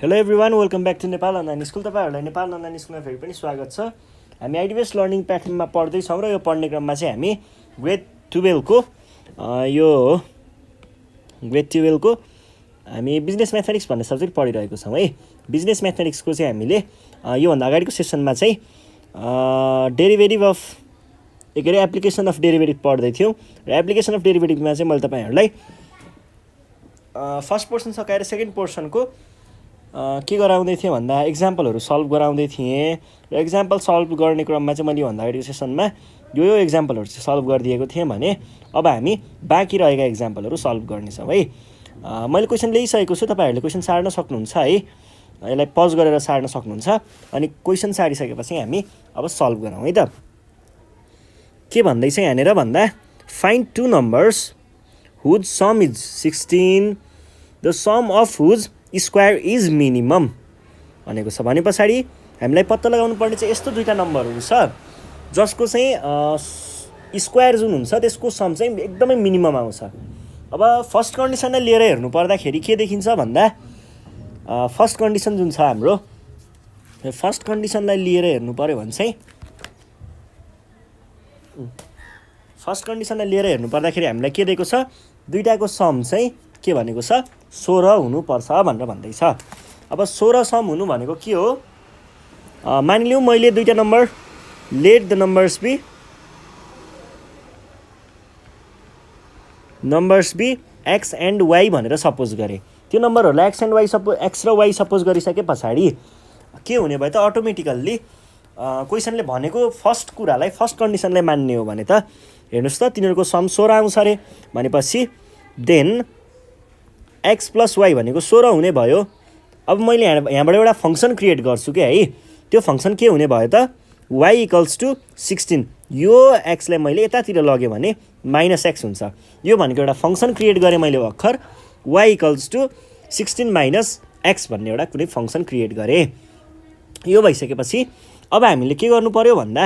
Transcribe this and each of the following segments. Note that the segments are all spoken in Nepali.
Hello everyone, welcome back to Nepal online school. तपाईँहरूलाई नेपाल अनलाइन स्कुलमा फेरि पनि स्वागत छ। हामी आइडिबेस लर्निङ प्लेटफर्ममा पढ्दैछौँ र यो पढ्ने क्रममा चाहिँ हामी ग्रेड 12को हामी बिजनेस म्याथमेटिक्स भन्ने सब्जेक्ट पढिरहेको छौँ है। बिजनेस म्याथमेटिक्सको चाहिँ हामीले योभन्दा अगाडिको सेसनमा चाहिँ derivative of application of derivative पढ्दै थियौँ र एप्लिकेसन अफ डेरिभेटिभमा चाहिँ मैले तपाईँहरूलाई फर्स्ट पोर्सन सकाएर सेकेन्ड पोर्सनको के गराउँदै थिएँ भन्दा एक्जाम्पलहरू सल्भ गराउँदै थिएँ र एक्जाम्पल सल्भ गर्ने क्रममा चाहिँ मैले भन्दा अगाडिको सेसनमा यो एक्जाम्पलहरू चाहिँ सल्भ गरिदिएको थिएँ भने अब हामी बाँकी रहेका एक्जाम्पलहरू सल्भ गर्नेछौँ है। मैले क्वेसन ल्याइसकेको छु, तपाईँहरूले क्वेसन सार्न सक्नुहुन्छ है। यसलाई पज गरेर सार्न सक्नुहुन्छ अनि क्वेसन सारिसकेपछि हामी अब सल्भ गरौँ है त। के भन्दैछ यहाँनिर भन्दा find two numbers whose sum is 16 the sum of whose square is minimum भनेको छ। भने पछाडि हामीलाई पत्ता लगाउनु पर्ने चाहिँ यस्तो दुईवटा नम्बरहरू छ जसको चाहिँ स्क्वायर जुन हुन्छ त्यसको सम चाहिँ एकदमै मिनिमम आउँछ। अब फर्स्ट कन्डिसनलाई लिएर हेर्नु पर्दाखेरि के देखिन्छ भन्दा फर्स्ट कन्डिसन जुन छ हाम्रो, फर्स्ट कन्डिसनलाई लिएर हेर्नु पऱ्यो भने चाहिँ फर्स्ट कन्डिसनलाई लिएर हेर्नु पर्दाखेरि हामीलाई के दिएको छ, दुईटाको सम चाहिँ के भनेको छ 16 हुनुपर्छ भनेर भन्दैछ। अब 16 सम हुनु भनेको के हो, मानिलिउँ मैले दुईटा number let the numbers be x and y भनेर सपोज गरेँ। त्यो नम्बरहरूलाई एक्स र वाई सपोज गरिसके पछाडि के हुने भयो त, अटोमेटिकल्ली क्वेसनले भनेको फर्स्ट कुरालाई फर्स्ट कन्डिसनलाई मान्ने हो भने त हेर्नुहोस् त तिनीहरूको सम 16 आउँछ अरे। भनेपछि देन एक्स प्लस वाई भनेको 16 हुने भयो। अब मैले यहाँबाट एउटा फङ्सन क्रिएट गर्छु क्या है। त्यो फङ्सन के हुने भयो त, वाई इक्वल्स टु 16। यो एक्सलाई मैले यतातिर लगेँ भने माइनस एक्स हुन्छ। यो भनेको एउटा फङ्सन क्रिएट गरेँ मैले भर्खर, y equals to 16 minus x भन्ने एउटा कुनै फङ्सन क्रिएट गरेँ। यो भइसकेपछि अब हामीले के गर्नु पर्यो भन्दा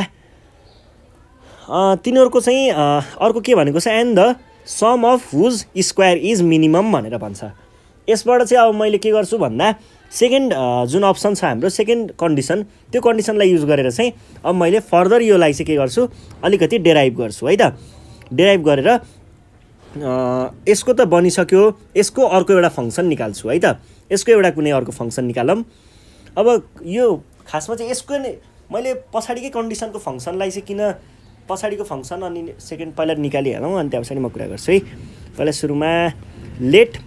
तिनीहरूको चाहिँ अर्को के भनेको छ, and the sum of whose square is minimum भनेर भन्छ। यसबाट चाहिँ अब मैले के गर्छु भन्दा सेकेन्ड जुन अप्सन छ हाम्रो सेकेन्ड कन्डिसन, त्यो कन्डिसनलाई युज गरेर चाहिँ अब मैले फर्दर योलाई चाहिँ के गर्छु, अलिकति डेराइभ गर्छु है त। डेराइभ गरेर यसको त बनिसक्यो, यसको अर्को एउटा फङ्सन निकाल्छु है त। यसको एउटा कुनै अर्को फङ्सन निकालौँ। अब यो खासमा चाहिँ यसको मैले पछाडिकै कन्डिसनको फङ्सनलाई चाहिँ किन पछाडिको फङ्सन अनि सेकेन्ड पहिला निकालिहालौँ अनि त्यहाँ पछाडि म कुरा गर्छु है। पहिला सुरुमा let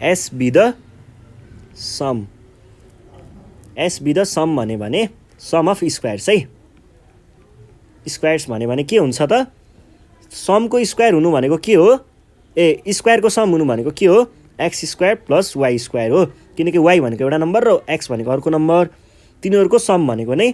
S be the sum, S be the sum भने सम अफ स्क्वायर्स है। स्क्वायर्स भने के हुन्छ त, समको स्क्वायर हुनु भनेको के हो, स्क्वायरको सम हुनु भनेको के हो, x square plus y square हो। किनकि वाई भनेको एउटा नम्बर र एक्स भनेको अर्को नम्बर, तिनीहरूको सम भनेको नै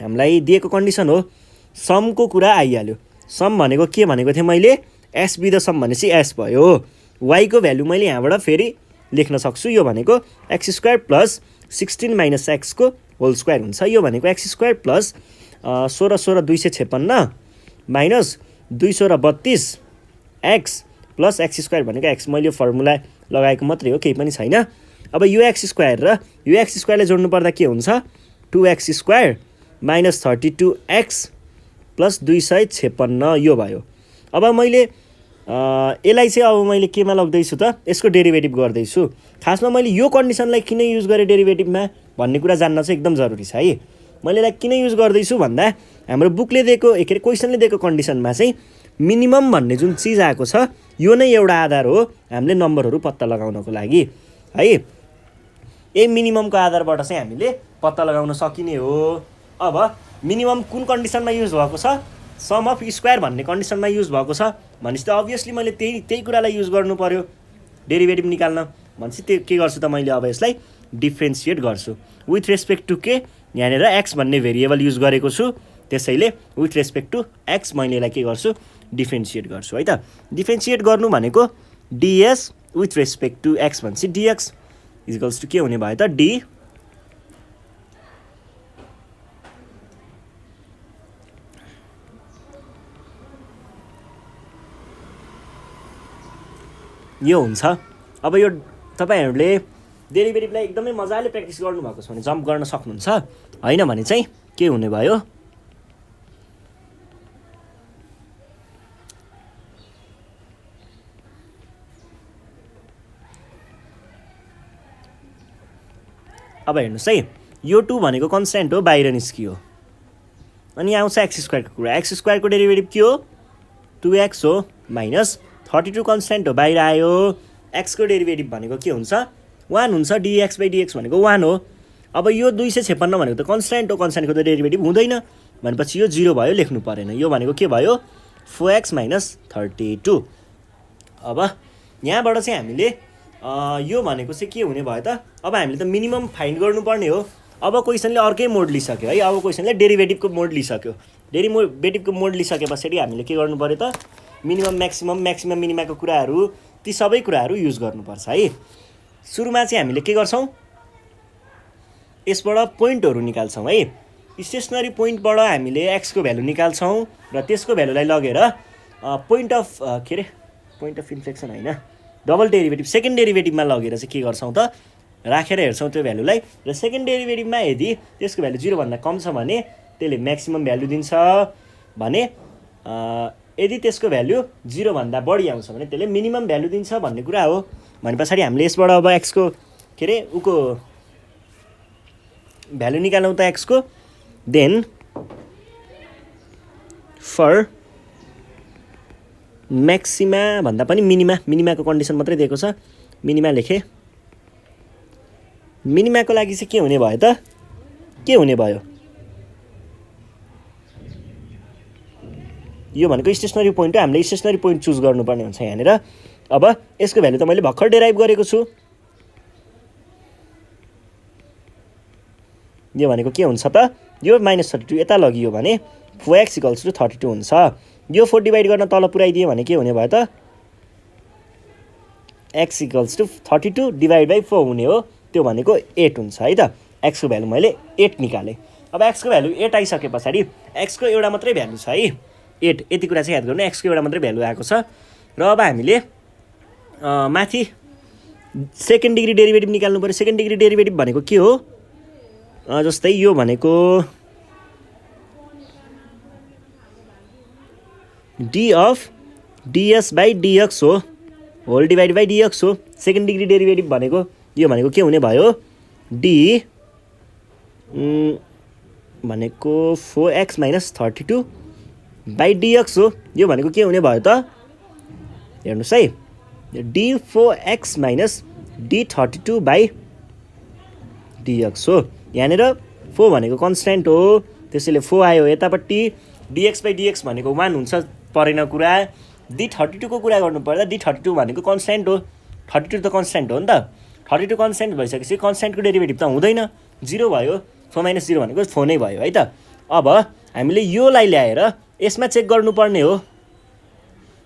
हामीलाई दिएको कन्डिसन हो। समको कुरा आइहाल्यो। सम भनेको के भनेको थिएँ मैले, एस बी द सम भनेपछि एस भयो। वाईको भ्यालु मैले यहाँबाट फेरि लेख्न सक्छु, यो भनेको एक्स स्क्वायर प्लस 16 माइनस एक्सको होल स्क्वायर हुन्छ। यो भनेको x square plus 16 256 minus 232 x plus x square भनेको एक्स। मैले यो फर्मुला लगाएको मात्रै हो, केही पनि छैन। अब यो एक्स स्क्वायर र यो एक्स स्क्वायरलाई जोड्नु पर्दा के हुन्छ, 2x square minus 32 x plus 256 यो भयो। अब मैले यसलाई चाहिँ अब मैले केमा लग्दैछु त, यसको डेरिभेटिभ गर्दैछु। खासमा मैले यो कन्डिसनलाई किन युज गरेँ डेरिभेटिभमा भन्ने कुरा जान्न चाहिँ एकदम जरुरी छ है। मैले यसलाई किन युज गर्दैछु भन्दा हाम्रो बुकले दिएको क्वेसनले दिएको कन्डिसनमा चाहिँ मिनिमम भन्ने जुन चिज आएको छ यो नै एउटा आधार हो हामीले नम्बरहरू पत्ता लगाउनको लागि है। मिनिममको आधारबाट चाहिँ हामीले पत्ता लगाउन सकिने हो। अब मिनिमम कुन कन्डिसनमा युज भएको छ, सम अफ स्क्वायर भन्ने कन्डिसनमा युज भएको छ भनेपछि त अभियसली मैले त्यही कुरालाई युज गर्नु पर्यो डेरिभेटिभ निकाल्न। भनेपछि त्यो के गर्छु त, मैले अब यसलाई डिफ्रेन्सिएट गर्छु विथ रेस्पेक्ट टु के, यहाँनिर एक्स भन्ने भेरिएबल युज गरेको छु, त्यसैले विथ रेस्पेक्ट टु एक्स मैले यसलाई के गर्छु, डिफ्रेन्सिएट गर्छु है त। डिफ्रेन्सिएट गर्नु भनेको d S with respect to x भनेपछि डिएक्स इजिकल्स टु के हुने भयो त, डी यो हुन्छ। अब यो तपाईँहरूले डेरिभेटिभलाई एकदमै मजाले प्र्याक्टिस गर्नुभएको छ भने जम्प गर्न सक्नुहुन्छ, होइन भने चाहिँ के हुने भयो, अब हेर्नुहोस् है, यो 2 भनेको कन्स्ट्यान्ट हो, बाहिर निस्कियो। अनि यहाँ आउँछ एक्स स्क्वायरको कुरा। एक्स स्क्वायरको डेरिभेटिभ के हो, 2x हो, माइनस 32 कन्स्ट्यान्ट हो, बाहिर आयो। एक्सको डेरिभेटिभ भनेको के हुन्छ, 1 हुन्छ, dx/dx भनेको 1 हो। अब यो 256 भनेको त कन्स्ट्यान्ट हो, कन्स्ट्यान्टको त डेरिभेटिभ हुँदैन भनेपछि यो 0 भयो, लेख्नु परेन। यो भनेको के भयो, 4x - 32। अब यहाँबाट चाहिँ हामीले यो भनेको चाहिँ के हुने भयो त, अब हामीले त मिनिमम फाइन्ड गर्नुपर्ने हो। अब क्वेसनले अर्कै मोड लिइसक्यो है, अब क्वेसनले डेरिभेटिभको मोड लिइसक्यो। डेरिभेटिभको मोड लिइसके पछाडि हामीले के गर्नु पऱ्यो त, मिनिमम म्याक्सिमम मिनिमाको कुराहरू, ती सबै कुराहरू युज गर्नुपर्छ है। सुरुमा चाहिँ हामीले के गर्छौँ, यसबाट पोइन्टहरू निकाल्छौँ है। स्टेसनरी पोइन्टबाट हामीले एक्सको भ्यालु निकाल्छौँ र त्यसको भ्यालुलाई लगेर पोइन्ट अफ इन्फ्लेक्सन होइन, डबल डेरिभेटिभ सेकेन्ड डेरिभेटिभमा लगेर चाहिँ के गर्छौँ त, राखेर हेर्छौँ त्यो भ्यालुलाई। र सेकेन्ड डेरिभेटिभमा यदि त्यसको भ्यालु 0 भन्दा कम छ भने त्यसले म्याक्सिमम भ्यालु दिन्छ भने, यदि त्यसको भ्यालु 0 भन्दा बढी आउँछ भने त्यसले मिनिमम भ्यालु दिन्छ भन्ने कुरा हो। भने पछाडि हामीले यसबाट अब एक्सको उको भ्यालु निकालौँ त एक्सको। देन फर म्याक्सिमा भन्दा पनि मिनिमाको कन्डिसन मात्रै दिएको छ, मिनिमा लेखेँ। मिनिमाको लागि चाहिँ के हुने भयो त, के हुने भयो, यो भनेको स्टेसनरी पोइन्ट हो, हामीले स्टेसनरी पोइन्ट चुज गर्नुपर्ने हुन्छ यहाँनिर। अब यसको भ्यालु त मैले भर्खर डेराइभ गरेको छु। यो भनेको के हुन्छ त, यो -32 यता लगियो भने 4x = 32 हुन्छ। यो 4 डिभाइड गर्न तल पुऱ्याइदियो भने के हुने भयो त, x = 32 / 4 हुने हो, त्यो भनेको 8 हुन्छ है त। एक्सको भ्यालु मैले 8 निकालेँ। अब एक्सको भ्यालु 8 आइसके पछाडि एक्सको एउटा मात्रै भ्यालु छ है, 8। यति कुरा चाहिँ याद गर्नु, एक्सको एउटा मात्रै भ्यालु आएको छ। र अब हामीले माथि सेकेन्ड डिग्री डेरिभेटिभ निकाल्नु पऱ्यो। सेकेन्ड डिग्री डेरिभेटिभ भनेको के हो, जस्तै यो भनेको d अफ ds/dx हो, होल डिभाइड बाई dx हो। सेकेन्ड डिग्री डेरिभेटिभ भनेको यो भनेको के हुने भयो, d भनेको 4x - 32 बाई dx हो। यो भनेको के हुने भयो त, हेर्नुहोस् है, d 4x - d 32 by dx हो। यहाँनिर 4 भनेको कन्स्ट्यान्ट हो, त्यसैले 4 आयो यतापट्टि। dx/dx भनेको 1 हुन्छ, परेन कुरा। d 32 को कुरा गर्नु पर्दा d 32 भनेको कन्स्ट्यान्ट हो, 32 त कन्स्ट्यान्ट हो नि त। 32 कन्स्ट्यान्ट भइसकेपछि कन्स्ट्यान्टको डेरिभेटिभ त हुँदैन, 0 भयो। 4 - 0 भनेको 4 नै भयो है त। अब हामीले योलाई ल्याएर यसमा चेक गर्नुपर्ने हो।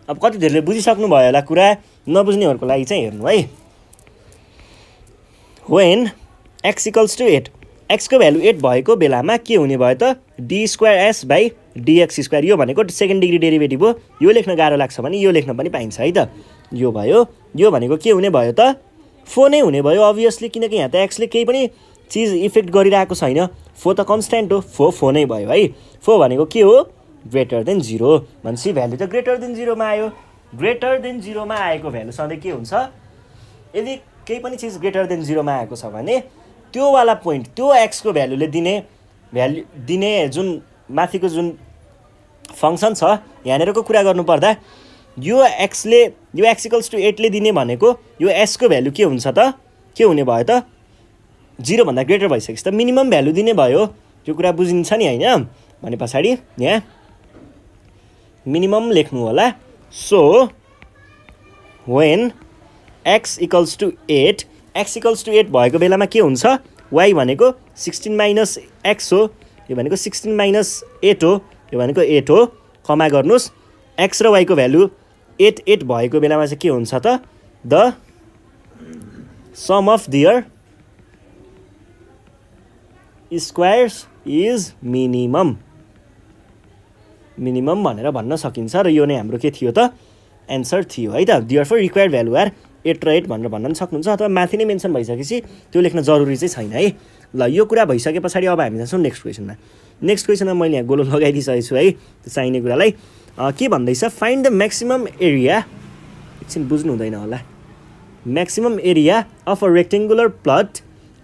अब कति धेरैले बुझिसक्नु भयो होला कुरा, नबुझ्नेहरूको लागि चाहिँ हेर्नु है। when x = 8, एक्सको भ्यालु 8 भएको बेलामा के हुने भयो त, d²s/dx²। यो भनेको सेकेन्ड डिग्री डेरिभेटिभ हो, यो लेख्न गाह्रो लाग्छ भने यो लेख्न पनि पाइन्छ है त। यो भयो, यो भनेको के हुने भयो त, 4 नै हुने भयो अभियसली, किनकि यहाँ त एक्सले केही पनि चिज इफेक्ट गरिरहेको छैन। 4 त कन्स्ट्यान्ट हो, 4 नै भयो है। 4 भनेको के हो, ग्रेटर देन 0 भनेपछि भ्यालु त ग्रेटर देन 0 मा आयो। ग्रेटर देन 0 मा आएको भ्यालु सधैँ के हुन्छ, यदि केही पनि चिज ग्रेटर देन 0 मा आएको छ भने त्यो वाला पोइन्ट, त्यो एक्सको भ्यालुले दिने जुन माथिको जुन फङ्सन छ, यहाँनिरको कुरा गर्नुपर्दा यो एक्सले, यो x = 8 ले दिने भनेको यो एसको भ्यालु के हुन्छ त, के हुने भयो त, 0 भन्दा ग्रेटर भइसकेपछि त मिनिमम भ्यालु दिने भयो। त्यो कुरा बुझिन्छ नि होइन। भने पछाडि यहाँ मिनिमम लेख्नु होला। सो when x = 8, x = 8 भएको बेलामा के हुन्छ, y भनेको 16 - x हो, यो भनेको 16 - 8 हो, यो भनेको 8 हो। कमा गर्नुहोस्, x र y को भ्यालु 8 भएको बेलामा चाहिँ के हुन्छ त, the sum of their squares is minimum भनेर भन्न सकिन्छ। र यो नै हाम्रो के थियो त, एन्सर थियो है त। देयरफोर रिक्वायर्ड भ्यालु आर 8 र 8 भनेर भन्न पनि सक्नुहुन्छ, अथवा माथि नै मेन्सन भइसकेपछि त्यो लेख्न जरुरी चाहिँ छैन है। ल यो कुरा भइसके पछाडि अब हामी जान्छौँ नेक्स्ट क्वेसनमा। नेक्स्ट क्वेसनमा मैले यहाँ गोलो लगाइदिइसकेको छु है त्यो चाहिने कुरालाई। के भन्दैछ, फाइन्ड द म्याक्सिमम एरिया, एकछिन बुझ्नु हुँदैन होला, maximum area of a rectangular plot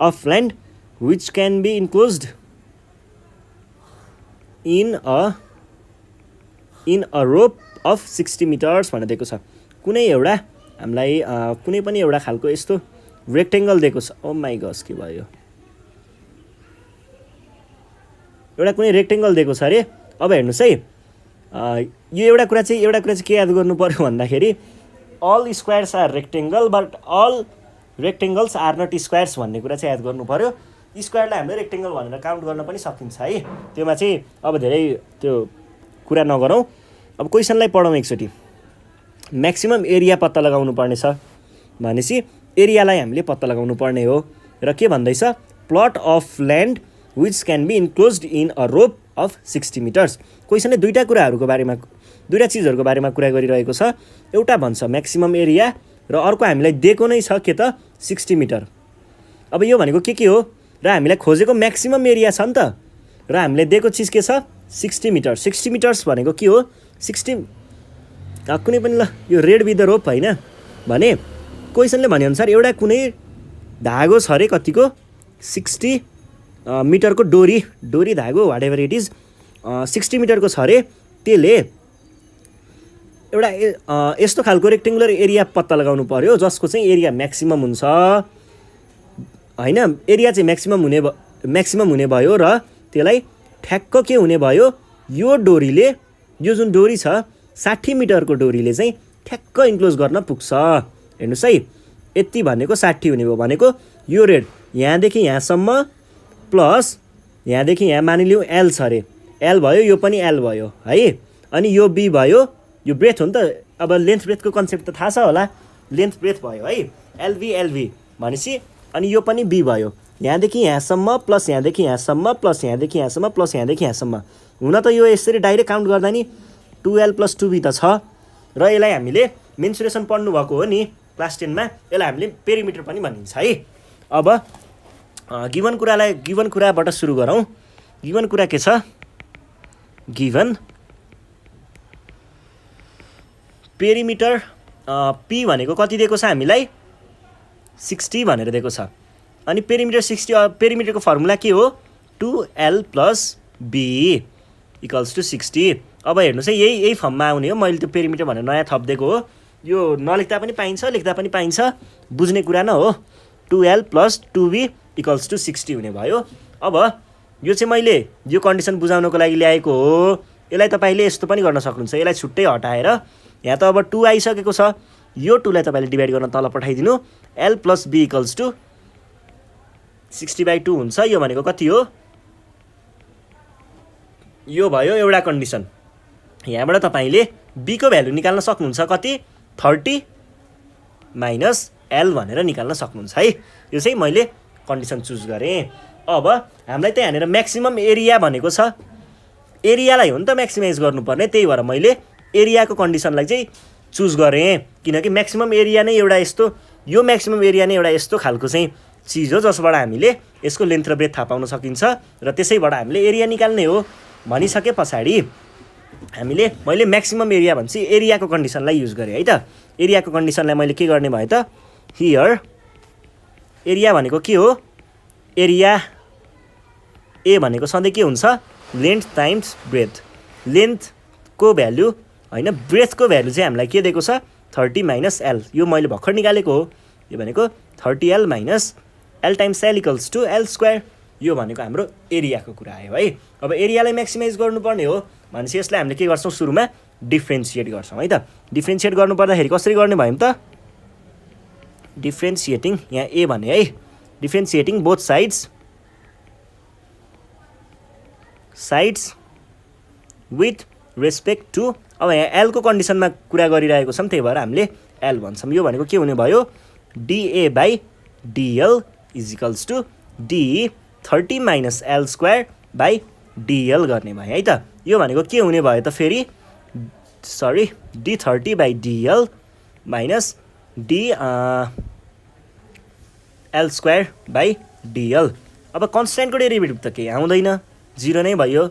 of land which can be enclosed in a rope of 60 metres भनेर दिएको छ। कुनै एउटा हामीलाई कुनै पनि एउटा खालको यस्तो रेक्टेङ्गल दिएको छ। ओ माई गस के भयो, एउटा कुनै रेक्टेङ्गल दिएको छ अरे। अब हेर्नुहोस् है, यो एउटा कुरा चाहिँ के याद गर्नु पर्यो भन्दाखेरि all squares are rectangle but all rectangles are not squares भन्ने कुरा चाहिँ याद गर्नु पर्यो। स्क्वायरलाई हामीले रेक्टेङ्गल भनेर काउन्ट गर्न पनि सकिन्छ है, त्योमा चाहिँ अब धेरै त्यो कुरा नगरौँ। अब क्वेसनलाई पढौँ एकचोटि। म्याक्सिमम एरिया पत्ता लगाउनु पर्ने छ भनेपछि एरियालाई हामीले पत्ता लगाउनु पर्ने हो। र के भन्दैछ, plot of land which can be enclosed in a rope of 60 metres. क्वेसनले दुईवटा चिजहरूको बारेमा कुरा गरिरहेको छ। एउटा भन्छ म्याक्सिमम एरिया र अर्को हामीलाई दिएको नै छ के त 60 मिटर। अब यो भनेको के हो र हामीलाई खोजेको म्याक्सिमम एरिया छ नि त, र हामीलाई दिएको चिज के छ 60 मिटर। 60 मिटर्स भनेको के हो, 60 कुनै पनि, ल यो रेड विथ द रोप होइन भने क्वेसनले भनेअनुसार एउटा कुनै धागो छ अरे, कतिको 60 मिटरको डोरी धागो वाट एभर इट इज 60 मिटरको छ अरे। त्यसले एउटा यस्तो खालको रेक्टेङ्गुलर एरिया पत्ता लगाउनु पर्यो जसको चाहिँ एरिया म्याक्सिमम हुन्छ होइन। एरिया चाहिँ म्याक्सिमम हुने भयो र त्यसलाई ठ्याक्क के हुने भयो, यो डोरीले, यो जुन डोरी छ 60 मिटरको डोरीले चाहिँ ठ्याक्क इन्क्लोज गर्न पुग्छ। हेर्नुहोस् है, यति भनेको 60 हुने भयो भनेको यो रेड यहाँदेखि यहाँसम्म प्लस यहाँदेखि यहाँ मानिलिउँ एल छ अरे, एल भयो, यो पनि एल भयो है, अनि यो बी भयो, यो ब्रेथ हो नि त। अब लेन्थ ब्रेथको कन्सेप्ट त थाहा छ होला, लेन्थ ब्रेथ भयो है, एलभी भनेपछि, अनि यो पनि बी भयो, यहाँदेखि यहाँसम्म प्लस यहाँदेखि यहाँसम्म प्लस यहाँदेखि यहाँसम्म प्लस यहाँदेखि यहाँसम्म। हुन त यो यसरी डाइरेक्ट काउन्ट गर्दा नि 2L + 2B त छ, र यसलाई हामीले मेन्सुरेसन पढ्नु भएको हो नि क्लास 10मा, यसलाई हामीले पेरिमिटर पनि भनिन्छ है। अब गिभन कुराबाट सुरु गरौँ। गिभन कुरा के छ, गिभन पेरिमिटर पी भनेको कति दिएको छ हामीलाई 60 भनेर दिएको छ, अनि पेरिमिटर 60, पेरिमिटरको फर्मुला के हो 2L + B = 60। अब हेर्नुहोस् है, यही फर्ममा आउने हो, मैले त्यो पेरिमिटर भनेर नयाँ थपिदिएको हो। यो नलेख्दा पनि पाइन्छ, लेख्दा पनि पाइन्छ, बुझ्ने कुरा न हो। 2L + 2B = 60 हुने भयो। अब यो चाहिँ मैले यो कन्डिसन बुझाउनको लागि ल्याएको हो। यसलाई तपाईँले यस्तो पनि गर्न सक्नुहुन्छ, यसलाई छुट्टै हटाएर यहाँ त अब 2 आइसकेको छ, यो 2 लाई तपाईँले डिभाइड गर्न तल पठाइदिनु, L + B = 60/2 हुन्छ। यो भनेको कति हो, यो भयो एउटा कन्डिसन। यहाँबाट तपाईँले B को भ्यालु निकाल्न सक्नुहुन्छ, कति 30 - L भनेर निकाल्न सक्नुहुन्छ है। यो चाहिँ मैले कन्डिसन चुज गरेँ। अब हामीलाई त यहाँनिर म्याक्सिमम एरिया भनेको छ, एरियालाई हो नि त म्याक्सिमाइज गर्नुपर्ने, त्यही भएर मैले एरियाको कन्डिसनलाई चाहिँ चुज गरेँ, किनकि म्याक्सिमम एरिया नै एउटा यस्तो, यो म्याक्सिमम एरिया नै एउटा यस्तो खालको चाहिँ चिज हो जसबाट हामीले यसको लेन्थ र ब्रेथ थाहा पाउन सकिन्छ, र त्यसैबाट हामीले एरिया निकाल्ने हो। भनिसके पछाडि मैले म्याक्सिमम एरिया भन्छ एरियाको कन्डिसनलाई युज गरेँ है त। एरियाको कन्डिसनलाई मैले के गर्ने भयो त, हियर एरिया भनेको के हो, एरिया ए भनेको सधैँ के हुन्छ, लेन्थ टाइम्स ब्रेथ। लेन्थको भ्यालु होइन, ब्रेथको भ्यालु चाहिँ हामीलाई के दिएको छ 30 - L। यो मैले भर्खर निकालेको हो, यो भनेको 30L - L × L = L²। यो भनेको हाम्रो एरियाको कुरा आयो है। अब एरियालाई म्याक्सिमाइज गर्नुपर्ने हो भनेपछि यसलाई हामीले के गर्छौँ, सुरुमा डिफ्रेन्सिएट गर्छौँ है त। डिफ्रेन्सिएट गर्नुपर्दाखेरि कसरी गर्ने भयो त, डिफ्रेन्सिएटिङ, यहाँ ए भने है, differentiating both sides with respect to, अब यहाँ एलको कन्डिसनमा कुरा गरिरहेको छौँ, त्यही भएर हामीले एल भन्छौँ। यो भनेको के हुने भयो, DA/DL = D 30 - L²/DL गर्ने भयो है त। यो भनेको के हुने भयो त फेरि, D 30/DL - L square by DL. अब कन्सट्यान्टको डेरिभेटिभ त केही आउँदैन, 0 नै भयो।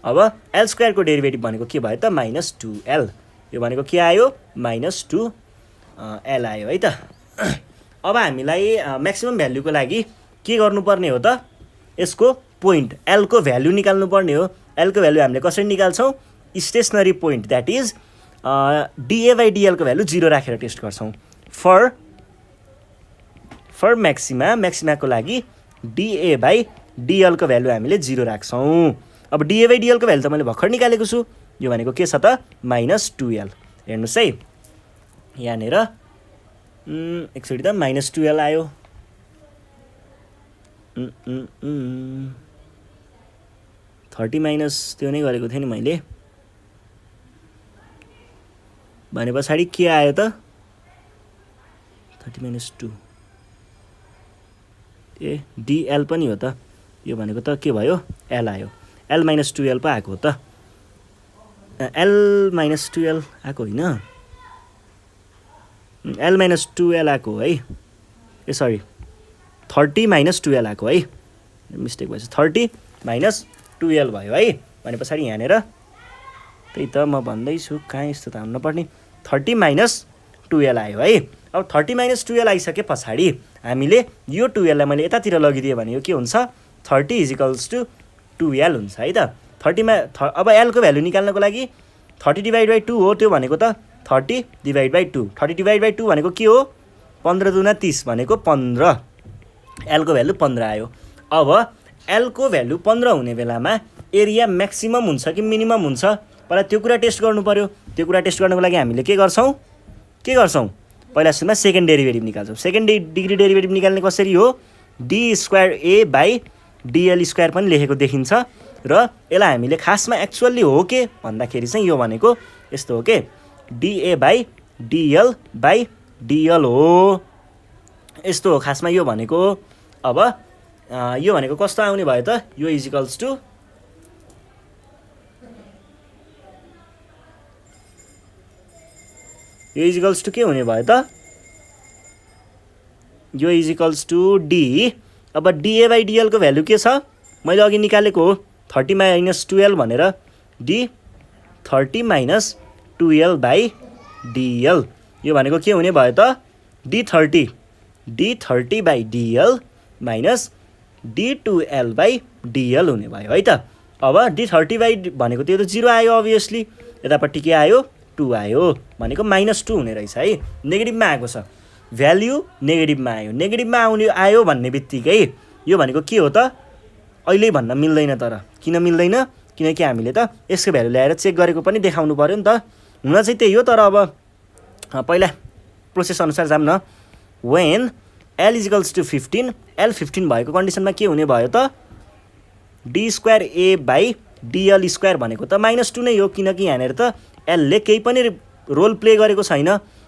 अब एल स्क्वायरको डेरिभेटिभ भनेको के भयो त -2l। यो भनेको के आयो -2l आयो है त। अब हामीलाई म्याक्सिमम भ्याल्युको लागि के गर्नुपर्ने हो त, यसको पोइन्ट एलको भ्याल्यु निकाल्नुपर्ने हो। एलको भ्याल्यु हामीले कसरी निकाल्छौँ, stationary point that is dy by डिएलको भ्याल्यु 0 राखेर टेस्ट गर्छौँ। फर म्याक्सिमाको लागि डिए बाई डिएलको भ्याल्यु हामीले 0 राख्छौँ। अब डिए बाई डिएलको भ्याल्यु त मैले भर्खर निकालेको छु, यो भनेको के छ त -2l। हेर्नुहोस् है यहाँनिर एकचोटि त -2l आयो। 30 माइनस त्यो नै गरेको थिएँ नि मैले, भने पछाडि के आयो त 30 - 2 ए डिएल पनि हो त। यो भनेको त के भयो एल आयो, एल -2l पो आएको हो त। एल -2l आएको होइन, एल -2l आएको है, ए सरी 30 - 2l आएको है, मिस्टेक भएछ। 30 - 2l भयो है। भने पछाडि यहाँनिर त्यही त म भन्दैछु, कहाँ यस्तो त हुनु नपर्ने, 30 - 2l आयो है। अब 30 - 2l आइसके पछाडि हामीले यो 2l लाई मैले यतातिर लगिदिएँ भने यो के हुन्छ 30 = 2l हुन्छ है त। 30 अब एलको भ्याल्यु निकाल्नको लागि 30/2 हो, त्यो भनेको त 30/2। 30/2 भनेको के हो, 15 दुना 30 भनेको 15, एलको भ्याल्यु 15 आयो। अब एलको भ्याल्यु 15 हुने बेलामा एरिया म्याक्सिमम हुन्छ कि मिनिमम हुन्छ, पहिला त्यो कुरा टेस्ट गर्नु पर्यो। त्यो कुरा टेस्ट गर्नको लागि हामीले के गर्छौँ, पहिला सुरुमा सेकेन्ड डेरिभेटिभ निकाल्छौँ। सेकेन्ड डिग्री डेरिभेटिभ निकाल्ने कसरी हो, D square A by d L square पनि लेखेको देखिन्छ। र यसलाई हामीले खासमा एक्चुअली हो के भन्दाखेरि चाहिँ यो भनेको यस्तो हो के, डिए बाई डिएल हो, यस्तो हो खासमा यो भनेको। अब यो भनेको कस्तो आउने भयो त, यो इजिकल्स टु के हुने भयो त, यो इजिकल्स टु डी। अब डिए बाई डिएलको भ्याल्यु के छ, मैले अघि निकालेको हो 30 - 2l भनेर, डी 30 - 2l बाई डिएल। यो भनेको के हुने भयो त, d30 by DL minus d2l by DL हुने भयो है त। अब d30 बाई भनेको त्यो त 0 आयो अभियसली, यतापट्टि के आयो 2 आयो, भनेको -2 हुने रहेछ है, नेगेटिभमा आएको छ, भ्याल्यु नेगेटिभमा आयो। नेगेटिभमा आयो भन्ने बित्तिकै यो भनेको के हो त, अहिले भन्न मिल्दैन। तर किन मिल्दैन, किनकि हामीले त यसको भ्याल्यु ल्याएर चेक गरेको पनि देखाउनु पर्यो नि त। हुन चाहिँ त्यही हो, तर अब पहिला प्रोसेस अनुसार जाऊँ न। When L equals to 15, L 15 भएको कन्डिसनमा के हुने भयो त, d square A by d L square भनेको त -2 नै हो, किनकि यहाँनिर त एलले केही पनि रोल प्ले गरेको छैन।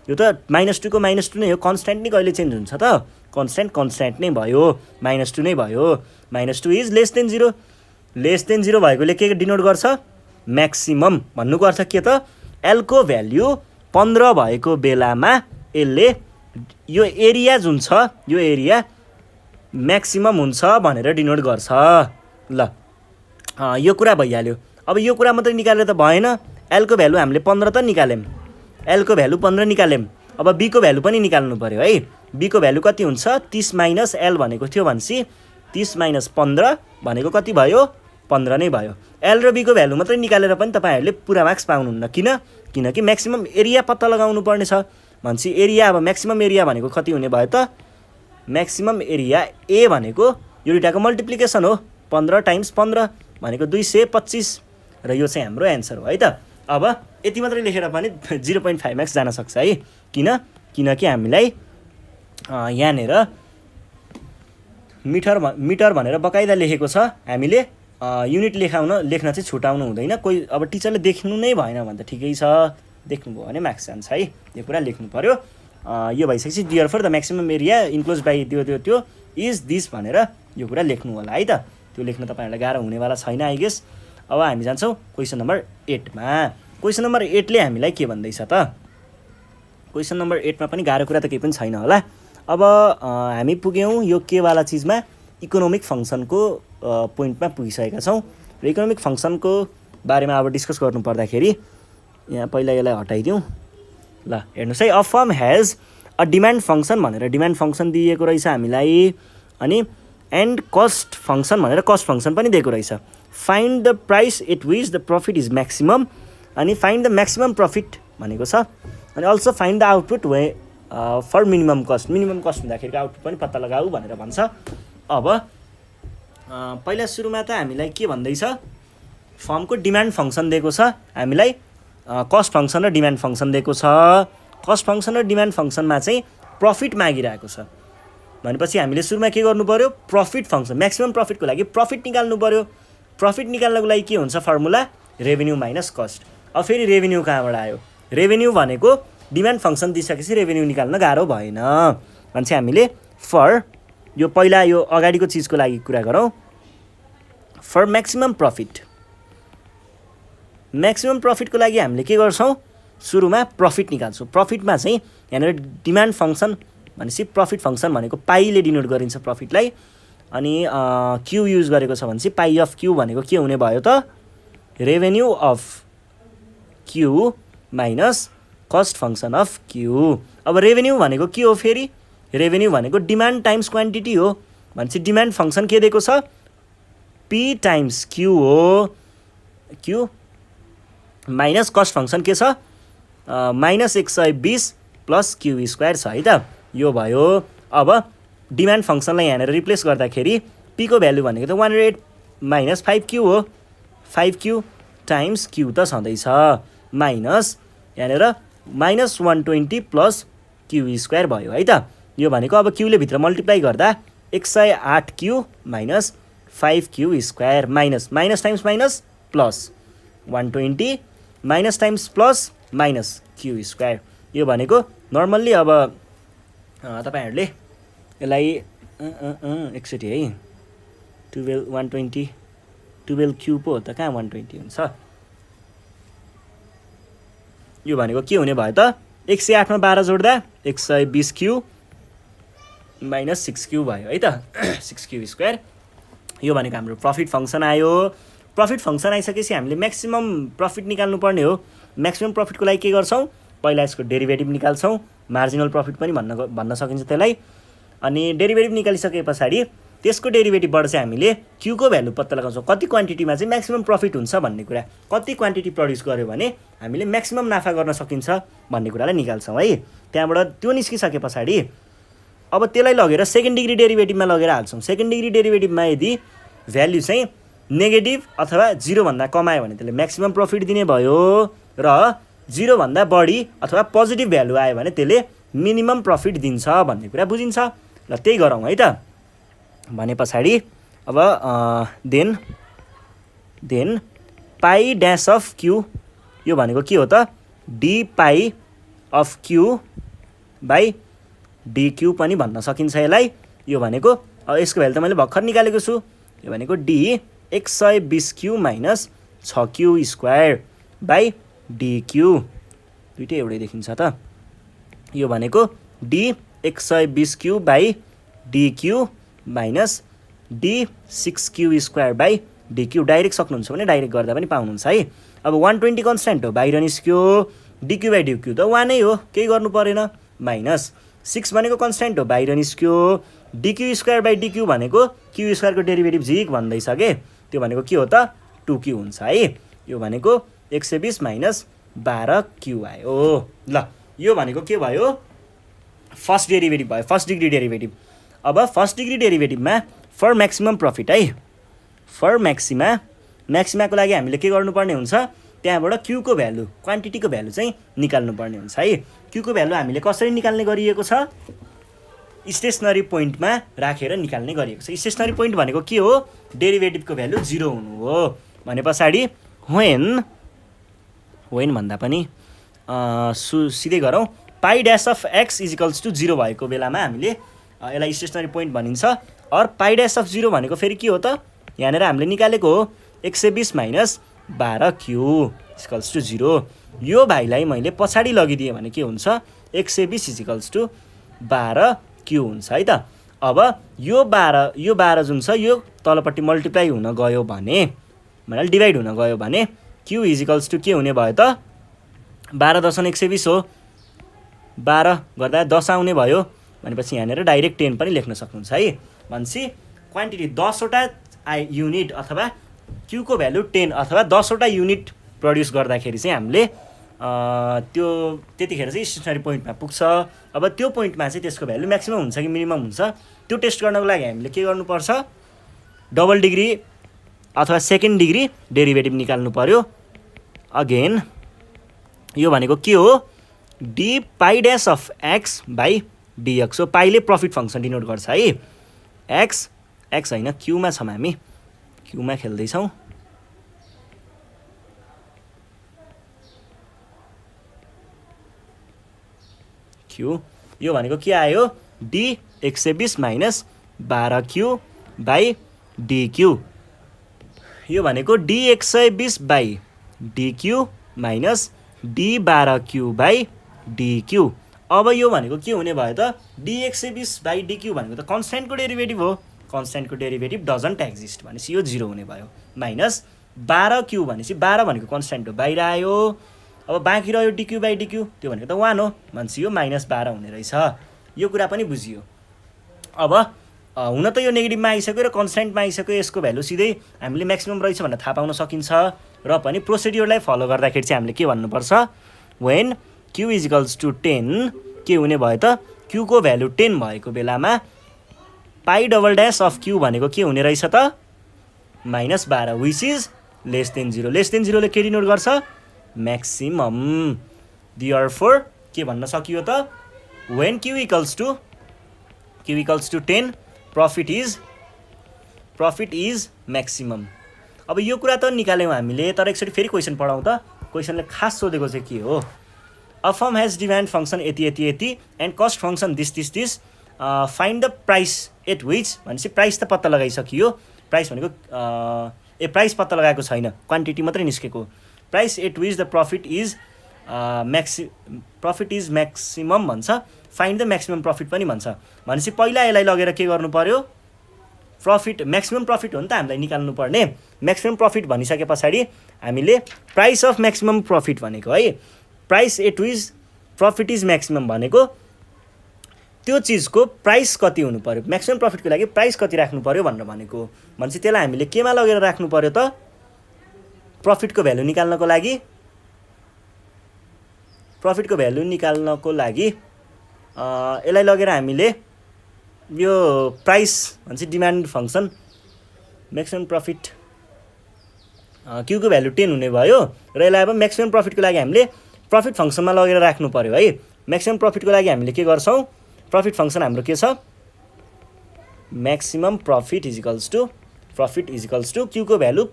यो त -2 को -2 नै हो, कन्सट्यान्ट नै कहिले चेन्ज हुन्छ त, कन्सट्यान्ट नै भयो, -2 नै भयो। -2 is less than 0, less than 0 भएकोले के डिनोट गर्छ, म्याक्सिमम। भन्नुको अर्थ के त, एलको भ्याल्यु 15 भएको बेलामा यसले यो एरिया जुन छ, यो एरिया म्याक्सिमम हुन्छ भनेर डिनोट गर्छ। ल यो कुरा भइहाल्यो। अब यो कुरा मात्रै निकालेर त भएन, एलको भ्याल्यु हामीले 15 त निकाल्यौँ, एलको भ्याल्यु 15 निकाल्यौँ। अब बीको भ्याल्यु पनि निकाल्नु पर्यो है। बीको भ्याल्यु कति हुन्छ, 30 - एल भनेको थियो भनेपछि 30 - 15 भनेको कति भयो, 15 नै भयो। एल र बीको भ्याल्यु मात्रै निकालेर पनि तपाईँहरूले पुरा मार्क्स पाउनुहुन्न, किनकि म्याक्सिमम एरिया पत्ता लगाउनु पर्ने छ भनेपछि एरिया, अब म्याक्सिमम एरिया भनेको कति हुने भयो त, म्याक्सिमम एरिया ए भनेको यो दुइटाको मल्टिप्लिकेसन हो, 15 × 15 भनेको 225, र यो चाहिँ हाम्रो एन्सर हो है त। अब यति मात्रै लेखेर पनि 0.5 मार्क्स जान सक्छ है, किनकि हामीलाई यहाँनिर मिटर भनेर बकाइदा लेखेको छ, हामीले युनिट लेख्न चाहिँ छुटाउनु हुँदैन। कोही अब टिचरले देख्नु नै भएन भने त ठिकै छ, देख्नुभयो भने मार्क्स जान्छ है, यो कुरा लेख्नु पर्यो। यो भइसकेपछि therefore the maximum area enclose by त्यो इज दिस भनेर यो कुरा लेख्नु होला है त। त्यो लेख्न तपाईँहरूलाई गाह्रो हुनेवाला छैन आई गेस। अब हामी जान्छौँ क्वेसन नम्बर 8 मा। क्वेसन नम्बर 8 ले हामीलाई के भन्दैछ त, क्वेसन नम्बर 8मा पनि गाह्रो कुरा त केही पनि छैन होला। अब हामी पुग्यौँ यो के वाला चिजमा, इकोनोमिक फङ्सनको पोइन्टमा पुगिसकेका छौँ र इकोनोमिक फङ्सनको बारेमा अब डिस्कस गर्नु पर्दाखेरि यहाँ पहिला यसलाई हटाइदिउँ। ल हेर्नुहोस् है, a firm has a demand function भनेर डिमान्ड फङ्सन दिएको रहेछ हामीलाई, अनि एन्ड कस्ट फङ्सन भनेर कस्ट फङ्सन पनि दिएको रहेछ। Find the price at which the profit is maximum, अनि फाइन्ड द म्याक्सिमम प्रफिट भनेको छ, अनि also find the output way for minimum cost. Minimum cost हुँदाखेरिको आउटपुट पनि पत्ता लगाऊ भनेर भन्छ। अब पहिला सुरुमा त हामीलाई के भन्दैछ, फर्मको डिमान्ड फङ्सन दिएको छ हामीलाई, कस्ट फङ्सन र डिमान्ड फङ्सन दिएको छ। कस्ट फङ्सन र डिमान्ड फङ्सनमा चाहिँ प्रफिट मागिरहेको छ भनेपछि हामीले सुरुमा के गर्नु पर्यो, प्रफिट फङ्सन म्याक्सिमम प्रफिटको लागि प्रफिट निकाल्नु पर्यो। प्रफिट निकाल्नको लागि के हुन्छ फर्मुला, रेभेन्यू माइनस कस्ट। अब फेरि रेभेन्यू कहाँबाट आयो, रेभेन्यू भनेको डिमान्ड फङ्सन दिइसकेपछि रेभेन्यू निकाल्न गाह्रो भएन भने चाहिँ हामीले फर यो पहिला यो अगाडिको चिजको लागि कुरा गरौँ, फर म्याक्सिमम प्रफिट। म्याक्सिमम प्रफिटको लागि हामीले के गर्छौँ, सुरुमा प्रफिट निकाल्छौँ। प्रफिटमा चाहिँ यहाँनिर डिमान्ड फङ्सन भनेपछि प्रफिट फङ्सन भनेको पाईले डिनोट गरिन्छ प्रफिटलाई, अनि क्यु युज गरेको छ भने चाहिँ पाई अफ क्यु भनेको के हुने भयो त, revenue of Q minus cost function of Q. अब रेभेन्यू भनेको के हो फेरि, रेभेन्यू भनेको डिमान्ड टाइम्स क्वान्टिटी हो भनेपछि डिमान्ड फङ्सन के दिएको छ, पी टाइम्स क्यु हो, क्यु माइनस कस्ट फङ्सन के छ, माइनस 120 प्लस क्यु स्क्वायर छ है त, यो भयो। अब डिमान्ड फङ्सनलाई यहाँनिर रिप्लेस गर्दाखेरि पीको भ्यालु भनेको त 108 माइनस 5Q हो, 5Q टाइम्स क्यु त छँदैछ, माइनस यहाँनिर माइनस 120 प्लस क्यु स्क्वायर भयो है त। यो भनेको अब क्युले भित्र मल्टिप्लाई गर्दा 108Q minus 5Q square, minus minus times minus plus 120 minus times plus minus Q square. यो भनेको नर्मल्ली अब तपाईँहरूले यसलाई एकचोटि है 120 12 क्यु पो हो त, कहाँ 120 हुन्छ। यो भनेको के हुने भयो त, 108 मा 12 जोड्दा 120 क्यु माइनस 6Q भयो है त, 6Q स्क्वायर। यो भनेको हाम्रो प्रफिट फङ्सन आयो। प्रफिट फङ्सन आइसकेपछि हामीले म्याक्सिमम प्रफिट निकाल्नु पर्ने हो। म्याक्सिमम प्रफिटको लागि के गर्छौँ, पहिला यसको डेरिभेटिभ निकाल्छौँ, मार्जिनल प्रफिट पनि भन्न सकिन्छ त्यसलाई। अनि डेरिभेटिभ निकालिसके पछाडि त्यसको डेरिभेटिभबाट चाहिँ हामीले क्युको भ्यालु पत्ता लगाउँछौँ, कति क्वान्टिटीमा चाहिँ म्याक्सिमम प्रफिट हुन्छ भन्ने कुरा, कति क्वान्टिटी प्रड्युस गर्यो भने हामीले म्याक्सिमम नाफा गर्न सकिन्छ भन्ने कुरालाई निकाल्छौँ है। त्यहाँबाट त्यो निस्किसके पछाडि अब त्यसलाई लगेर सेकेन्ड डिग्री डेरिभेटिभमा लगेर हाल्छौँ। सेकेन्ड डिग्री डेरिभेटिभमा यदि भ्याल्यु चाहिँ नेगेटिभ अथवा 0 भन्दा कम आयो भने त्यसले म्याक्सिमम प्रफिट दिने भयो, र 0 भन्दा बढी अथवा पोजिटिभ भ्यालु आयो भने त्यसले मिनिमम प्रफिट दिन्छ भन्ने कुरा बुझिन्छ। ल त्यही गरौँ है त। भने पछाडि अब then pi dash of q, यो भनेको के हो त, d pi of q by dq पनि भन्न सकिन्छ यसलाई। यो भनेको यसको भ्यालु त मैले भर्खर निकालेको छु, यो भनेको d 120Q minus 6Q square by dq, दुइटै एउटै देखिन्छ त। यो भनेको d 120Q by dq minus d 6Q square by dq. Direct सक्नुहुन्छ भने डाइरेक्ट गर्दा पनि पाउनुहुन्छ है। अब 120 कन्सटेन्ट हो, बाहिर निस्क्यो, डिक्यु बाई डिक्यु त 1 नै हो, केही गर्नु परेन, माइनस 6 भनेको कन्सटेन्ट हो, बाहिर निस्क्यो, डिक्यु स्क्वायर बाई डिक्यु भनेको क्यु स्क्वायरको डेरिभेटिभ झिक भन्दैछ के, त्यो भनेको के हो त 2Q हुन्छ है। यो भनेको 120 माइनस 12Q आयो। ल यो भनेको के भयो, फर्स्ट डेरिभेटिभ भयो, फर्स्ट डिग्री डेरिभेटिभ। अब फर्स्ट डिग्री डेरिभेटिभमा फर म्याक्सिमम प्रफिट है, फर म्याक्सिमाको लागि हामीले के गर्नुपर्ने हुन्छ, त्यहाँबाट क्युको भ्यालु क्वान्टिटीको भ्यालु चाहिँ निकाल्नुपर्ने हुन्छ है। क्युको भ्यालु हामीले कसरी निकाल्ने गरिएको छ, स्टेसनरी पोइन्टमा राखेर निकाल्ने गरिएको छ। स्टेसनरी पोइन्ट भनेको के हो, डेरिभेटिभको भ्यालु 0 हुनु हो। भने पछाडि वेन भन्दा पनि सिधै गरौँ, pi dash of x equals to 0 भएको बेलामा हामीले यसलाई स्टेसनरी पोइन्ट भनिन्छ। और पाई ड्यास अफ 0 भनेको फेरि के हो त, यहाँनिर हामीले निकालेको हो 120 माइनस 12Q इक्वल्स टु 0। यो भाइलाई मैले पछाडि लगिदिएँ भने के हुन्छ 120 इक्वल्स टु 12Q हुन्छ है त। अब यो 12 जुन छ यो तलपट्टि मल्टिप्लाई हुन गयो भने मतलब डिभाइड हुन गयो भने Q इक्वल्स टु के हुने भयो त 12×120 हो। 12 गर्दा 10 आउने भयो भनेपछि यहाँनिर डाइरेक्ट 10 पनि लेख्न सक्नुहुन्छ है। भनेपछि क्वान्टिटी 10वटा युनिट अथवा Q को भ्यालु 10 अथवा 10वटा युनिट प्रड्युस गर्दाखेरि चाहिँ हामीले त्यो त्यतिखेर चाहिँ स्टेसनरी पोइन्टमा पुग्छ। अब त्यो पोइन्टमा चाहिँ त्यसको भ्यालु म्याक्सिमम हुन्छ कि मिनिमम हुन्छ त्यो टेस्ट गर्नको लागि हामीले के गर्नुपर्छ डबल डिग्री अथवा सेकेन्ड डिग्री डेरिभेटिभ निकाल्नु पर्यो। अगेन यो भनेको के हो D pie dash of x by dx हो। पाईले प्रफिट फङ्सन डिनोट गर्छ है। एक्स होइन क्यूमा छौँ हामी क्यूमा खेल्दैछौँ। क्यू यो भनेको के आयो D 120 minus 12Q by dQ. यो भनेको D 120 by dQ minus D 12Q by dQ. अब यो भनेको के हुने भयो त डी 120 बाई डिक्यू भनेको त कन्स्ट्यान्टको डेरिभेटिभ हो। कन्स्ट्यान्टको डेरिभेटिभ डजन्ट एक्जिस्ट भनेपछि यो 0 हुने भयो। माइनस 12Q भनेपछि 12 भनेको कन्स्ट्यान्ट हो बाहिर आयो। अब बाँकी रह्यो डिक्यू बाई डिक्यू त्यो भनेको त 1 हो भनेपछि यो माइनस 12 हुने रहेछ। यो कुरा पनि बुझियो। अब हुन त यो नेगेटिभमा आइसक्यो र कन्स्ट्यान्टमा आइसक्यो यसको भ्यालु सिधै हामीले म्याक्सिमम रहेछ भनेर थाहा पाउन सकिन्छ। र पनि प्रोसिड्युरलाई फलो गर्दाखेरि चाहिँ हामीले के भन्नुपर्छ वेन Q इक्वल्स टु 10 के हुने भयो त Q को भ्यालु 10 भएको बेलामा pi double dash of Q भनेको के हुने रहेछ त minus 12 which is less than 0। Less than 0ले के डिनोट गर्छ म्याक्सिमम। देयरफोर के भन्न सकियो त when Q equals to 10 profit is maximum. अब यो कुरा त निकाल्यौँ हामीले तर एकचोटि फेरि क्वेसन पढाउँ त। क्वेसनले खास सोधेको चाहिँ के हो a firm has demand function यति and cost function this find the price at which भनेपछि प्राइस त पत्ता लगाइसकियो। प्राइस भनेको प्राइस पत्ता लगाएको छैन क्वान्टिटी मात्रै निस्केको। Price at which the profit is maximum भन्छ। फाइन्ड द म्याक्सिमम प्रफिट पनि भन्छ। भनेपछि पहिला यसलाई लगेर के गर्नु पर्यो प्रफिट म्याक्सिमम प्रफिट हो नि त हामीलाई निकाल्नु पर्ने। म्याक्सिमम प्रफिट भनिसके पछाडि हामीले प्राइस अफ म्याक्सिमम प्रफिट भनेको है price at which profit is maximum भनेको त्यो चिजको प्राइस कति हुनु पर्यो म्याक्सिमम प्रफिटको लागि प्राइस कति राख्नु पर्यो भनेर भनेको। भनेपछि त्यसलाई हामीले केमा लगेर राख्नु पर्यो त प्रफिटको भ्यालु निकाल्नको लागि यसलाई लगेर हामीले यो प्राइस भन्छ डिमान्ड फङ्सन म्याक्सिमम प्रफिट क्यूको भ्यालु 10 हुने भयो र यसलाई अब म्याक्सिमम प्रफिटको लागि हामीले प्रफिट फङ्सनमा लगेर राख्नु पर्यो है। म्याक्सिमम प्रफिटको लागि हामीले के गर्छौँ प्रफिट फङ्सन हाम्रो के छ maximum profit is equals to क्यूको भ्यालु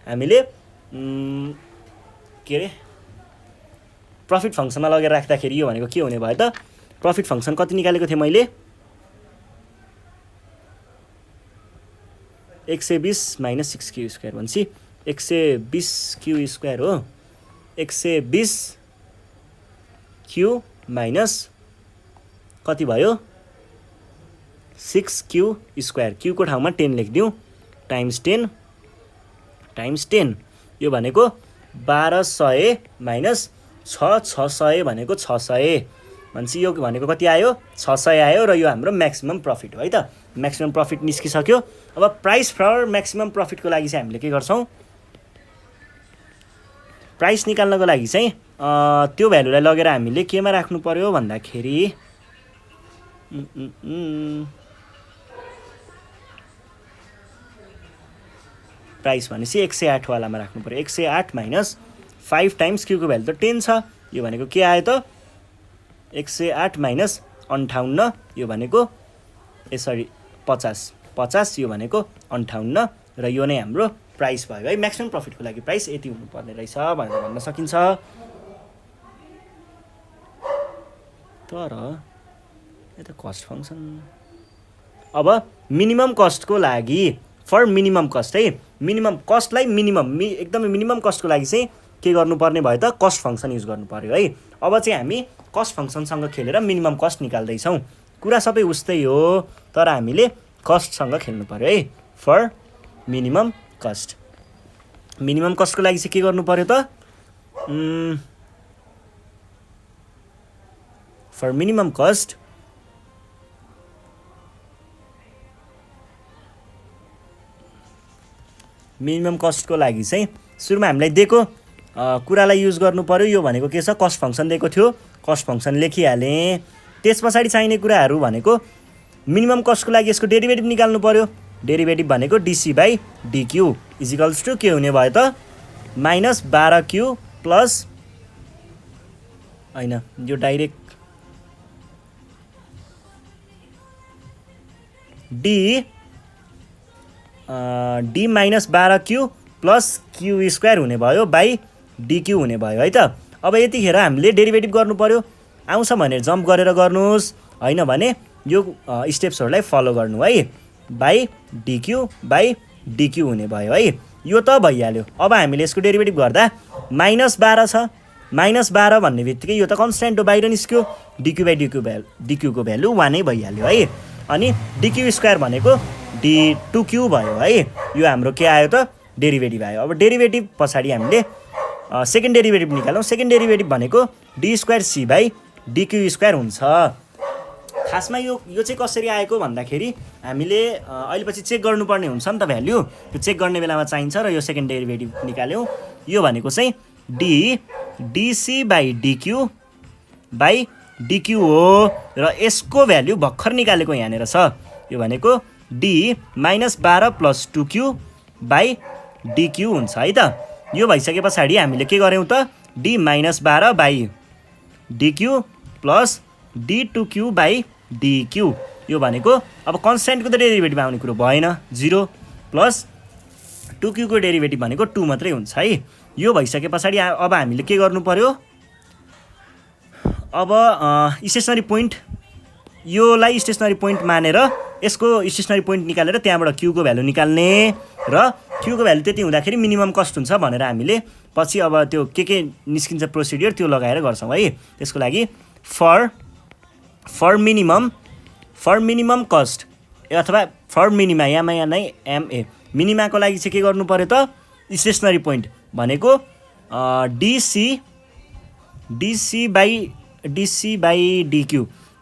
हामीले के अरे प्रफिट फङ्सनमा लगेर राख्दाखेरि यो भनेको के हुने भयो त प्रफिट फङ्सन कति निकालेको थिएँ मैले 120 माइनस 6Q स्क्वायर भनेपछि 120Q स्क्वायर हो। 120Q माइनस कति भयो 6Q स्क्वायर क्यूको ठाउँमा 10 लेखिदिउँ टाइम्स 10 यो भनेको 1200 माइनस 600 भनेको 600 भनेपछि यो भनेको कति आयो 600 आयो र यो हाम्रो म्याक्सिमम प्रफिट हो है त। म्याक्सिमम प्रफिट निस्किसक्यो। अब प्राइस फर म्याक्सिमम प्रफिटको लागि चाहिँ हामीले के गर्छौँ प्राइस निकाल्नको लागि चाहिँ त्यो भ्यालुलाई लगेर हामीले केमा राख्नु पर्यो भन्दाखेरि प्राइस भनेपछि 108 वालामा राख्नु पर्यो। 108 माइनस 5 टाइम्स क्यूको भ्यालु त 10 छ। यो भनेको के आयो त 108 माइनस 58 यो भनेको 50 यो भनेको 58 र यो नै हाम्रो प्राइस भयो है। म्याक्सिमम प्रफिटको लागि प्राइस यति हुनुपर्ने रहेछ भनेर भन्न सकिन्छ। तर यता कस्ट फङ्सन अब मिनिमम कस्टको लागि फर मिनिमम कस्ट है मिनिमम कस्टलाई एकदमै मिनिमम कस्टको लागि चाहिँ के गर्नुपर्ने भयो त कस्ट फङ्सन युज गर्नु पर्यो है। अब चाहिँ हामी कस्ट फङ्सनसँग खेलेर मिनिमम कस्ट निकाल्दैछौँ। कुरा सबै उस्तै हो तर हामीले कस्टसँग खेल्नु पर्यो है। फर मिनिमम कस्ट, मिनिमम कस्टको लागि चाहिँ के गर्नु पर्यो त फर मिनिमम कस्ट मिनिमम कस्टको लागि चाहिँ सुरुमा हामीलाई दिएको कुरालाई युज गर्नु पर्यो। यो भनेको के छ कस्ट फङ्सन दिएको थियो, कस्ट फङ्सन लेखिहालेँ। त्यस पछाडि चाहिने कुराहरू भनेको मिनिमम कस्टको लागि यसको डेरिभेटिभ निकाल्नु पर्यो। डेरिभेटिभ भनेको d C by d Q equals to के हुने भयो त -12Q प्लस होइन यो direct D -12Q plus Q square हुने भयो बाई डिक्यू हुने भयो है त। अब यतिखेर हामीले डेरिभेटिभ गर्नु पर्यो। आउँछ भनेर जम्प गरेर गर्नुहोस्, होइन भने यो स्टेप्सहरूलाई फलो गर्नु है। बाई डिक्यू हुने भयो है। यो त भइहाल्यो। अब हामीले यसको डेरिभेटिभ गर्दा -12 छ, -12 भन्ने बित्तिकै यो त कन्सट्यान्ट हो बाहिर निस्क्यो। डिक्यू बाई डिक्यूको भ्यालु 1 नै भइहाल्यो है। अनि डिक्यू स्क्वायर भनेको D2Q भयो है। यो हाम्रो के आयो त डेरिभेटिभ आयो। अब डेरिभेटिभ पछाडि हामीले सेकेन्ड डेरिभेटिभ निकालौँ। सेकेन्ड डेरिभेटिभ भनेको D2C बाई डिक्यू स्क्वायर हुन्छ। खासमा यो चाहिँ कसरी आएको भन्दाखेरि हामीले अहिले पछि चेक गर्नुपर्ने हुन्छ नि त भ्याल्यु। त्यो चेक गर्ने बेलामा चाहिन्छ र यो सेकेन्ड डेरिभेटिभ निकाल्यौँ। यो भनेको चाहिँ DC by dQ by dQ हो र यसको भ्याल्यु भर्खर निकालेको यहाँनिर छ। यो भनेको D -12 plus 2Q by dQ हुन्छ है त। यो भइसके पछाडि हामीले के गर्यौँ त D -12 by dQ plus D2Q by dQ. यो भनेको अब कन्सट्यान्टको त डेरिभेटिभ आउने कुरो भएन, 0 प्लस 2Q को डेरिभेटिभ भनेको 2 मात्रै हुन्छ है। यो भइसके पछाडि अब हामीले के गर्नु पर्यो, अब स्टेसनरी पोइन्ट योलाई स्टेसनरी पोइन्ट मानेर यसको स्टेसनरी पोइन्ट निकालेर त्यहाँबाट क्यूको भ्यालु निकाल्ने र क्यूको भ्यालु त्यति हुँदाखेरि मिनिमम कस्ट हुन्छ भनेर हामीले पछि अब त्यो के निस्किन्छ प्रोसिडियर त्यो लगाएर गर्छौँ है। त्यसको लागि फर मिनिमम कस्ट अथवा फर मिनिमा यहाँ नै एमए मिनिमाको लागि चाहिँ के गर्नु पर्यो त स्टेसनरी पोइन्ट भनेको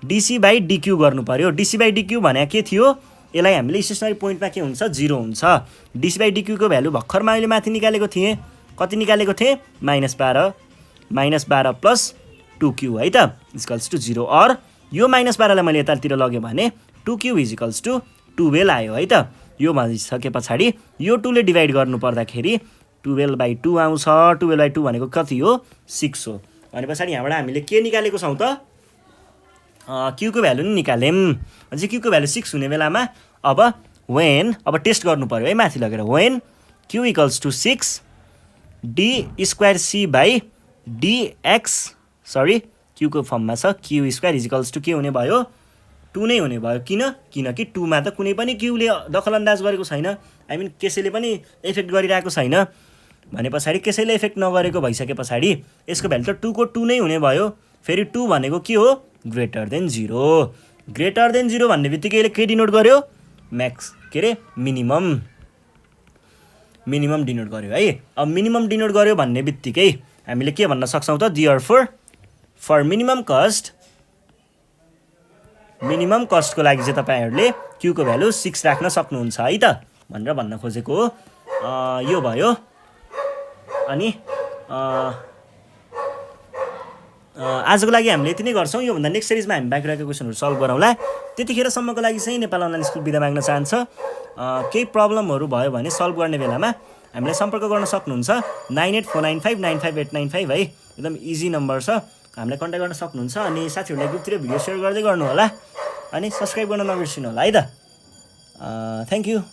डिसी बाई डिक्यू गर्नु पर्यो। डिसी बाई डिक्यू भने के थियो, यसलाई हामीले स्टेसनरी पोइन्टमा के हुन्छ 0 हुन्छ। डिसी बाई डिक्यूको भ्यालु भर्खर मैले माथि निकालेको थिएँ। कति निकालेको थिएँ -12 प्लस 2Q है त इजिकल्स टु 0। और यो -12लाई मैले यतातिर लगेँ भने 2Q इजिकल्स टु 12 आयो है त। यो भइसके पछाडि यो 2ले डिभाइड गर्नु पर्दाखेरि 12/2 आउँछ। 12/2 भनेको कति हो 6 हो। भने पछाडि यहाँबाट हामीले के निकालेको छौँ त क्यूको भ्यालु नि निकाल्यौँ। अझै क्यूको भ्यालु 6 हुने बेलामा अब टेस्ट गर्नु पर्यो है माथि लगेर। When Q equals to 6 D2C by DX क्यूको फर्ममा छ क्यू स्क्वायर इजिकल्स टु के हुने भयो 2 नै हुने भयो। किनकि 2 मा त कुनै पनि क्यूले दखलअन्दाज गरेको छैन, आई मिन कसैले पनि इफेक्ट गरिरहेको छैन। भने पछाडि कसैले इफेक्ट नगरेको भइसके पछाडि यसको भ्यालु त 2 को 2 नै हुने भयो। फेरि 2 भनेको के हो ग्रेटर देन 0 भन्ने बित्तिकै यसले के डिनोट गर्यो म्याक्स के अरे मिनिमम डिनोट गर्यो है। अब मिनिमम डिनोट गर्यो भन्ने बित्तिकै हामीले के भन्न सक्छौँ त फर मिनिमम कस्टको लागि चाहिँ तपाईँहरूले क्यूको भ्यालु 6 राख्न सक्नुहुन्छ है त भनेर भन्न खोजेको हो। यो भयो। अनि आजको लागि हामीले यति नै गर्छौँ। योभन्दा नेक्स्ट सिरिजमा हामी बाँकी रहेको क्वेसनहरू सल्भ गरौँला। त्यतिखेरसम्मको लागि चाहिँ नेपाल अनलाइन स्कुल बिदा माग्न चाहन्छ। केही प्रब्लमहरू भयो भने सल्भ गर्ने बेलामा हामीलाई सम्पर्क गर्न सक्नुहुन्छ 9849595895 है। एकदम इजी नम्बर छ, हामीलाई कन्ट्याक्ट गर्न सक्नुहुन्छ। अनि साथीहरूलाई ग्रुपतिर भिडियो सेयर गर्दै गर्नु होला अनि सब्सक्राइब गर्न नबिर्सिनु होला है त। Thank you.